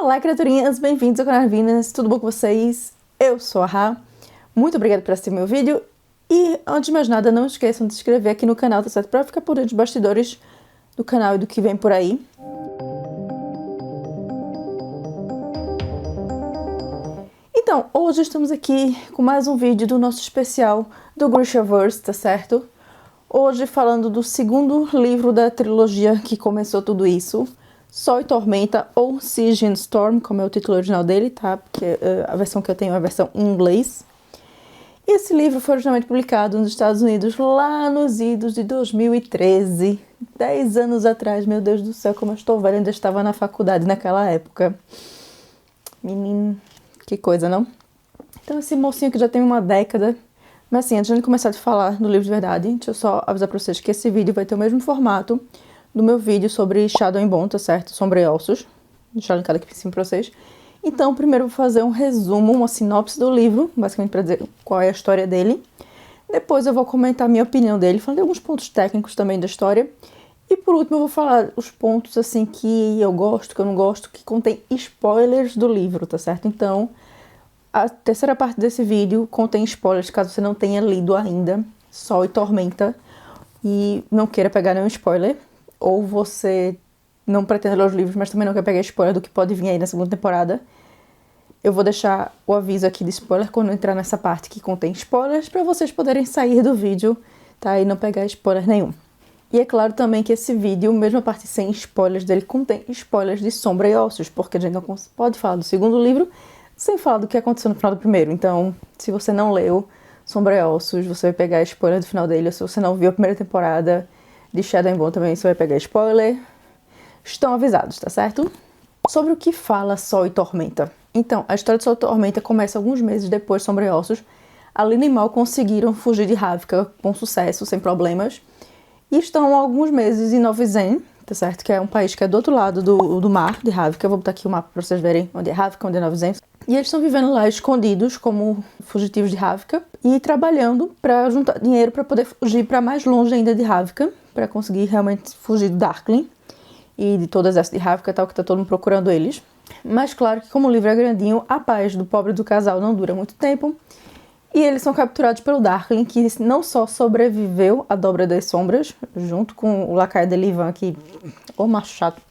Olá, criaturinhas! Bem-vindos ao canal Vinas, tudo bom com vocês? Eu sou a Rá, muito obrigada por assistir meu vídeo e, antes de mais nada, não esqueçam de se inscrever aqui no canal, tá certo? Pra ficar por dentro dos bastidores do canal e do que vem por aí. Então, hoje estamos aqui com mais um vídeo do nosso especial do Grishaverse, tá certo? Hoje falando do segundo livro da trilogia que começou tudo isso, Sol e Tormenta, ou Siege and Storm, como é o título original dele, tá? Porque a versão que eu tenho é a versão em inglês. E esse livro foi originalmente publicado nos Estados Unidos lá nos idos de 2013. 10 anos atrás, meu Deus do céu, como eu estou velha, ainda estava na faculdade naquela época. Menino, que coisa, não? Então esse mocinho que já tem uma década. Mas assim, antes de começar a falar do livro de verdade, deixa eu só avisar pra vocês que esse vídeo vai ter o mesmo formato do meu vídeo sobre Shadow and Bone, tá certo? Sombra e Ossos. Vou deixar linkado aqui em cima pra vocês. Então, primeiro eu vou fazer um resumo, uma sinopse do livro, basicamente pra dizer qual é a história dele. Depois eu vou comentar a minha opinião dele, falando de alguns pontos técnicos também da história. E por último eu vou falar os pontos assim que eu gosto, que eu não gosto, que contém spoilers do livro, tá certo? Então, a terceira parte desse vídeo contém spoilers, caso você não tenha lido ainda Sol e Tormenta e não queira pegar nenhum spoiler, ou você não pretende ler os livros, mas também não quer pegar spoiler do que pode vir aí na segunda temporada. Eu vou deixar o aviso aqui de spoiler quando eu entrar nessa parte que contém spoilers, para vocês poderem sair do vídeo, tá? E não pegar spoiler nenhum. E é claro também que esse vídeo, mesmo a parte sem spoilers dele, contém spoilers de Sombra e Ossos, porque a gente não pode falar do segundo livro sem falar do que aconteceu no final do primeiro. Então, se você não leu Sombra e Ossos, você vai pegar spoiler do final dele. Ou se você não viu a primeira temporada de Shadow and Bone também, você vai pegar spoiler. Estão avisados, tá certo? Sobre o que fala Sol e Tormenta. Então, a história de Sol e Tormenta começa alguns meses depois de Sombra e Ossos. Alina e Mal conseguiram fugir de Ravka com sucesso, sem problemas. E estão há alguns meses em Nova Zen, tá certo? Que é um país que é do outro lado do mar de Ravka. Eu vou botar aqui o mapa pra vocês verem onde é Ravka, onde é Nova Zen. E eles estão vivendo lá escondidos como fugitivos de Ravka e trabalhando para juntar dinheiro para poder fugir para mais longe ainda de Ravka, para conseguir realmente fugir do Darkling e de todo o exército de Ravka, tal, que tá todo mundo procurando eles. Mas claro que como o livro é grandinho, a paz do pobre do casal não dura muito tempo e eles são capturados pelo Darkling, que não só sobreviveu à Dobra das Sombras, junto com o lacaio de Livan, que ô macho chato,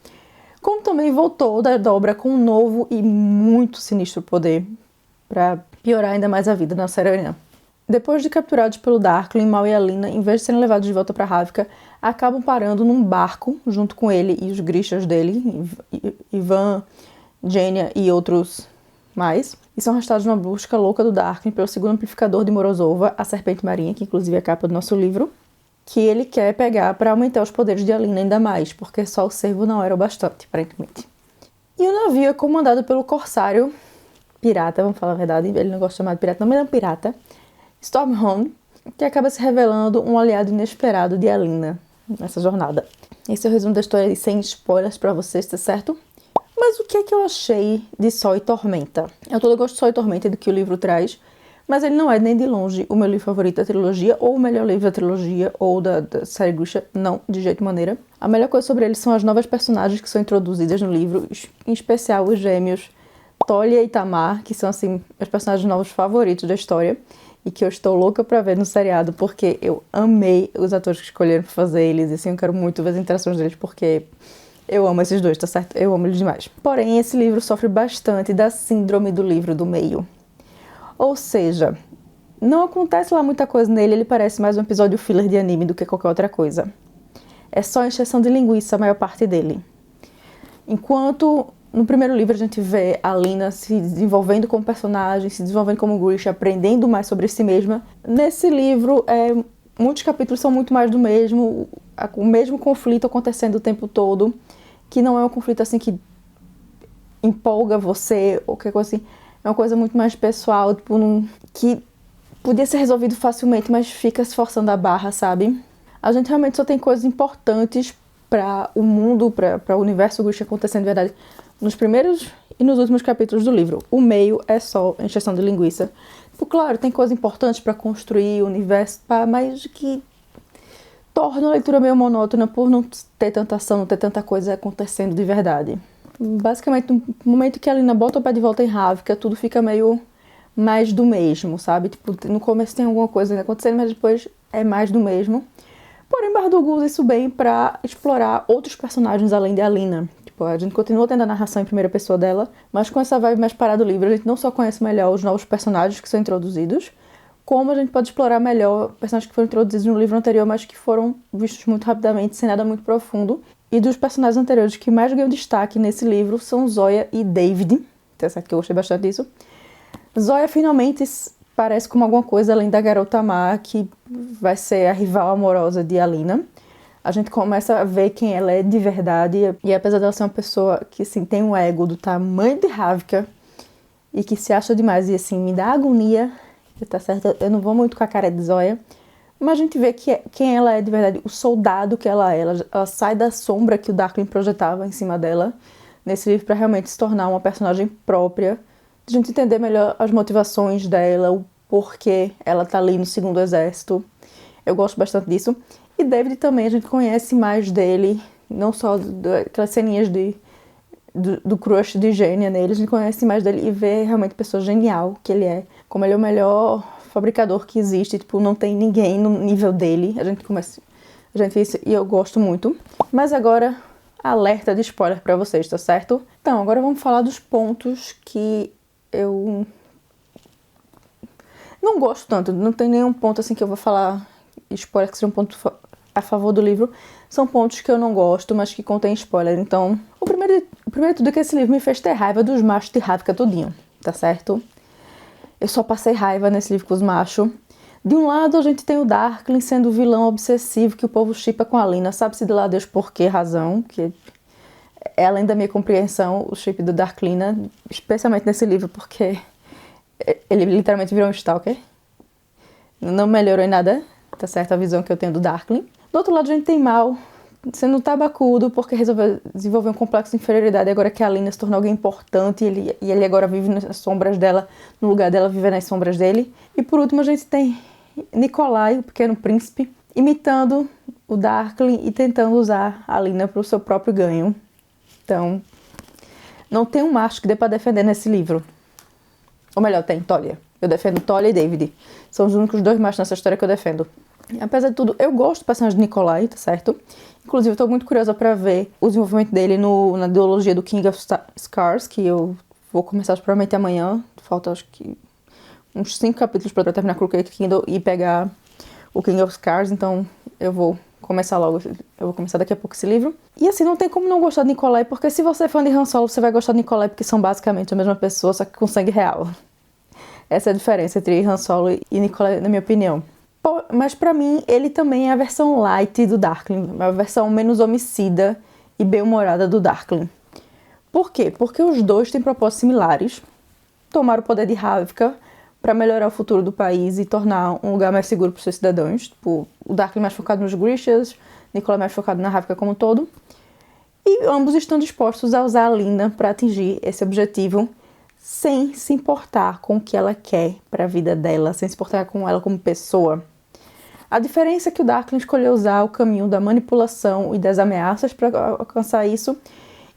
como também voltou da Dobra com um novo e muito sinistro poder, para piorar ainda mais a vida da nossa heroína. Depois de capturados pelo Darkling, Mal e Alina, em vez de serem levados de volta para Ravka, acabam parando num barco junto com ele e os Grishas dele, Ivan, Genya e outros mais, e são arrastados numa busca louca do Darkling pelo segundo amplificador de Morozova, a Serpente Marinha, que inclusive é a capa do nosso livro, que ele quer pegar para aumentar os poderes de Alina ainda mais, porque só o cervo não era o bastante, aparentemente. E o navio é comandado pelo corsário pirata, vamos falar a verdade, ele não gosta de chamar de pirata, não, mas é um pirata, Stormhound, que acaba se revelando um aliado inesperado de Alina nessa jornada. Esse é o resumo da história sem spoilers para vocês, tá certo? Mas o que é que eu achei de Sol e Tormenta? Eu todo gosto de Sol e Tormenta do que o livro traz, mas ele não é nem de longe o meu livro favorito da trilogia, ou o melhor livro da trilogia, ou da série Grisha, não, de jeito maneira. A melhor coisa sobre ele são as novas personagens que são introduzidas no livro, em especial os gêmeos Tolia e Tamar, que são, assim, os personagens novos favoritos da história, e que eu estou louca pra ver no seriado, porque eu amei os atores que escolheram pra fazer eles, e assim, eu quero muito ver as interações deles, porque eu amo esses dois, tá certo? Eu amo eles demais. Porém, esse livro sofre bastante da síndrome do livro do meio. Ou seja, não acontece lá muita coisa nele, ele parece mais um episódio filler de anime do que qualquer outra coisa. É só encheção de linguiça a maior parte dele. Enquanto no primeiro livro a gente vê a Alina se desenvolvendo como personagem, se desenvolvendo como Grisha, aprendendo mais sobre si mesma, nesse livro muitos capítulos são muito mais do mesmo, o mesmo conflito acontecendo o tempo todo, que não é um conflito assim que empolga você ou qualquer coisa assim. É uma coisa muito mais pessoal, tipo, que podia ser resolvido facilmente, mas fica se forçando a barra, sabe? A gente realmente só tem coisas importantes para o mundo, para o universo Grisha acontecendo de verdade nos primeiros e nos últimos capítulos do livro. O meio é só encheção de linguiça. Tipo, claro, tem coisas importantes para construir o universo, mas que torna a leitura meio monótona por não ter tanta ação, não ter tanta coisa acontecendo de verdade. Basicamente, no momento que a Alina bota o pé de volta em Ravka, tudo fica meio mais do mesmo, sabe? Tipo, no começo tem alguma coisa acontecendo, mas depois é mais do mesmo. Porém, Bardugo usa isso bem pra explorar outros personagens além de Alina. Tipo, a gente continua tendo a narração em primeira pessoa dela, mas com essa vibe mais parada do livro, a gente não só conhece melhor os novos personagens que são introduzidos, como a gente pode explorar melhor personagens que foram introduzidos no livro anterior, mas que foram vistos muito rapidamente, sem nada muito profundo. E dos personagens anteriores que mais ganham destaque nesse livro são Zoya e David. Tá certo que eu gostei bastante disso. Zoya finalmente parece como alguma coisa além da garota má, que vai ser a rival amorosa de Alina. A gente começa a ver quem ela é de verdade. E apesar dela ser uma pessoa que assim, tem um ego do tamanho de Ravka e que se acha demais e assim, me dá agonia, tá certo? Eu não vou muito com a cara de Zoya. Mas a gente vê quem ela é de verdade, o soldado que ela é. Ela sai da sombra que o Darkling projetava em cima dela nesse livro para realmente se tornar uma personagem própria. A gente entender melhor as motivações dela, o porquê ela tá ali no segundo exército. Eu gosto bastante disso. E David também, a gente conhece mais dele, não só daquelas ceninhas do crush de gênia nele, a gente conhece mais dele e vê realmente a pessoa genial que ele é. Como ele é o melhor fabricador que existe, tipo, não tem ninguém no nível dele. A gente vê isso e eu gosto muito. Mas agora, alerta de spoiler pra vocês, tá certo? Então, agora vamos falar dos pontos que eu não gosto tanto. Não tem nenhum ponto assim que eu vou falar spoiler que seja um ponto a favor do livro. São pontos que eu não gosto, mas que contém spoiler. Então, o primeiro de tudo é que esse livro me fez ter raiva dos machos de Ravka todinho, tá certo? Eu só passei raiva nesse livro com os machos. De um lado, a gente tem o Darkling sendo o vilão obsessivo que o povo shippa com a Alina. Sabe-se de lá Deus por que razão, que é além da minha compreensão, o ship do Darklina, especialmente nesse livro, porque ele literalmente virou um stalker. Não melhorou em nada, tá certo? A visão que eu tenho do Darkling. Do outro lado, a gente tem Mal sendo tabacudo porque resolveu desenvolver um complexo de inferioridade agora que a Alina se tornou alguém importante e ele agora vive nas sombras dela, no lugar dela viver nas sombras dele. E por último a gente tem Nikolai, o pequeno príncipe, imitando o Darkling e tentando usar a Alina para o seu próprio ganho. Então, não tem um macho que dê para defender nesse livro. Ou melhor, tem Tolia. Eu defendo Tolia e David. São os únicos dois machos nessa história que eu defendo. Apesar de tudo, eu gosto do personagem de Nikolai, tá certo? Inclusive, eu tô muito curiosa pra ver o desenvolvimento dele na ideologia do King of Scars, que eu vou começar provavelmente amanhã. Falta, acho que, uns 5 capítulos pra terminar Crooked Kingdom e pegar o King of Scars, então eu vou começar logo. Eu vou começar daqui a pouco esse livro. E assim, não tem como não gostar de Nikolai, porque se você é fã de Han Solo, você vai gostar de Nikolai, porque são basicamente a mesma pessoa, só que com sangue real. Essa é a diferença entre Han Solo e Nikolai, na minha opinião. Mas pra mim, ele também é a versão light do Darkling, a versão menos homicida e bem-humorada do Darkling. Por quê? Porque os dois têm propósitos similares. Tomar o poder de Ravka para melhorar o futuro do país e tornar um lugar mais seguro para os seus cidadãos. Tipo, o Darkling mais focado nos Grishas, Nikolai mais focado na Ravka como um todo. E ambos estão dispostos a usar a Alina para atingir esse objetivo sem se importar com o que ela quer para a vida dela, sem se importar com ela como pessoa. A diferença é que o Darkling escolheu usar o caminho da manipulação e das ameaças para alcançar isso,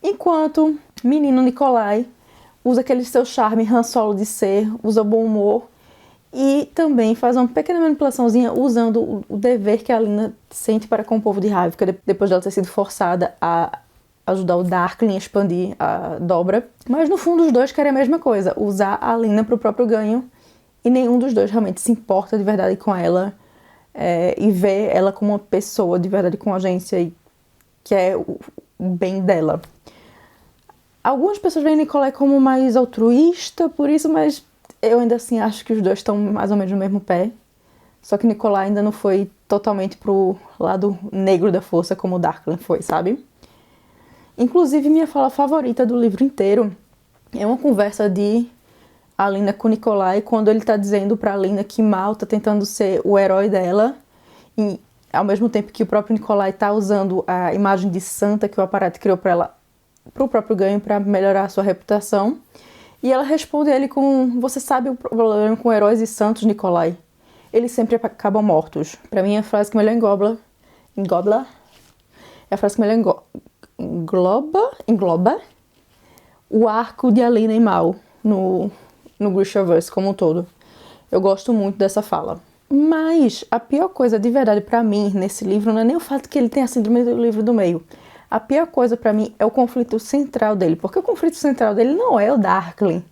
enquanto o menino Nikolai usa aquele seu charme Han Solo de ser, usa bom humor e também faz uma pequena manipulaçãozinha usando o dever que a Alina sente para com o povo de Ravka, depois dela ter sido forçada a ajudar o Darkling a expandir a dobra. Mas no fundo os dois querem a mesma coisa, usar a Alina para o próprio ganho, e nenhum dos dois realmente se importa de verdade com ela e vê ela como uma pessoa de verdade com agência e quer o bem dela. Algumas pessoas veem Nikolai como mais altruísta por isso, mas eu ainda assim acho que os dois estão mais ou menos no mesmo pé. Só que Nikolai ainda não foi totalmente pro lado negro da força como o Darkling foi, sabe? Inclusive, minha fala favorita do livro inteiro é uma conversa de Alina com Nikolai, quando ele tá dizendo pra Alina que Mal tá tentando ser o herói dela, e ao mesmo tempo que o próprio Nikolai tá usando a imagem de santa que o aparato criou pra ela, pro próprio ganho, pra melhorar a sua reputação. E ela responde a ele com: você sabe o problema com heróis e santos, Nikolai? Eles sempre acabam mortos. Pra mim, a frase que melhor engloba é a frase que melhor engloba o arco de Alina e Mal no Grishaverse como um todo. Eu gosto muito dessa fala. Mas a pior coisa de verdade pra mim nesse livro não é nem o fato que ele tem a síndrome do livro do meio. A pior coisa pra mim é o conflito central dele. Porque o conflito central dele não é o Darkling.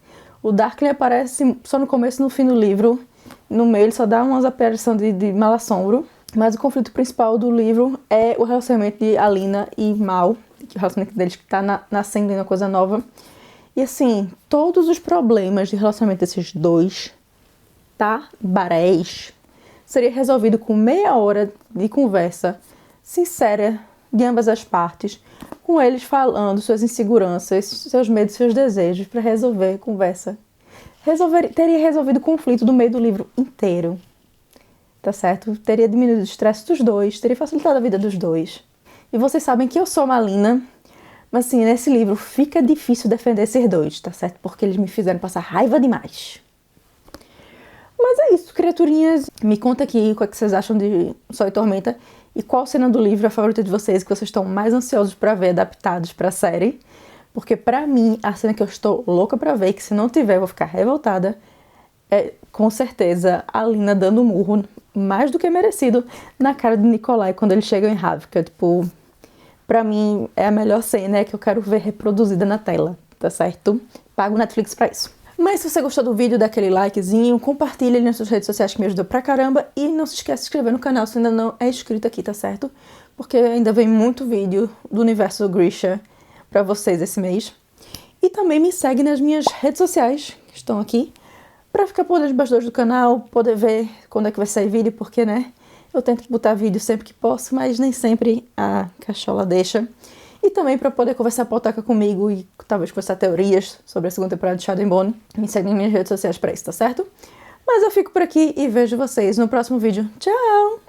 O Darkling aparece só no começo e no fim do livro. No meio ele só dá umas aparições de mal-assombro. Mas o conflito principal do livro é o relacionamento de Alina e Mal. Que o relacionamento deles que tá nascendo em uma coisa nova. E assim, todos os problemas de relacionamento desses dois tabarés seria resolvido com meia hora de conversa sincera de ambas as partes, com eles falando suas inseguranças, seus medos, seus desejos, para resolver a conversa. Teria resolvido o conflito do meio do livro inteiro, tá certo? Teria diminuído o estresse dos dois, teria facilitado a vida dos dois. E vocês sabem que eu sou Malina, mas assim, nesse livro fica difícil defender esses dois, tá certo? Porque eles me fizeram passar raiva demais. Mas é isso, criaturinhas. Me conta aqui o que vocês acham de Sol e Tormenta e qual cena do livro é a favorita de vocês, que vocês estão mais ansiosos pra ver adaptados pra série. Porque pra mim, a cena que eu estou louca pra ver, que se não tiver eu vou ficar revoltada, é com certeza a Lina dando um murro, mais do que merecido, na cara de Nikolai quando eles chegam em Ravka. Tipo, pra mim é a melhor cena que eu quero ver reproduzida na tela, tá certo? Pago Netflix pra isso. Mas se você gostou do vídeo, dá aquele likezinho, compartilha ele nas suas redes sociais que me ajudou pra caramba e não se esquece de se inscrever no canal se ainda não é inscrito aqui, tá certo? Porque ainda vem muito vídeo do universo Grisha pra vocês esse mês. E também me segue nas minhas redes sociais, que estão aqui, pra ficar por dentro dos bastidores do canal, poder ver quando é que vai sair vídeo, porque, né, eu tento botar vídeo sempre que posso, mas nem sempre a cachola deixa. E também para poder conversar pauta comigo e talvez conversar teorias sobre a segunda temporada de Shadow and Bone. Me segue nas minhas redes sociais pra isso, tá certo? Mas eu fico por aqui e vejo vocês no próximo vídeo. Tchau!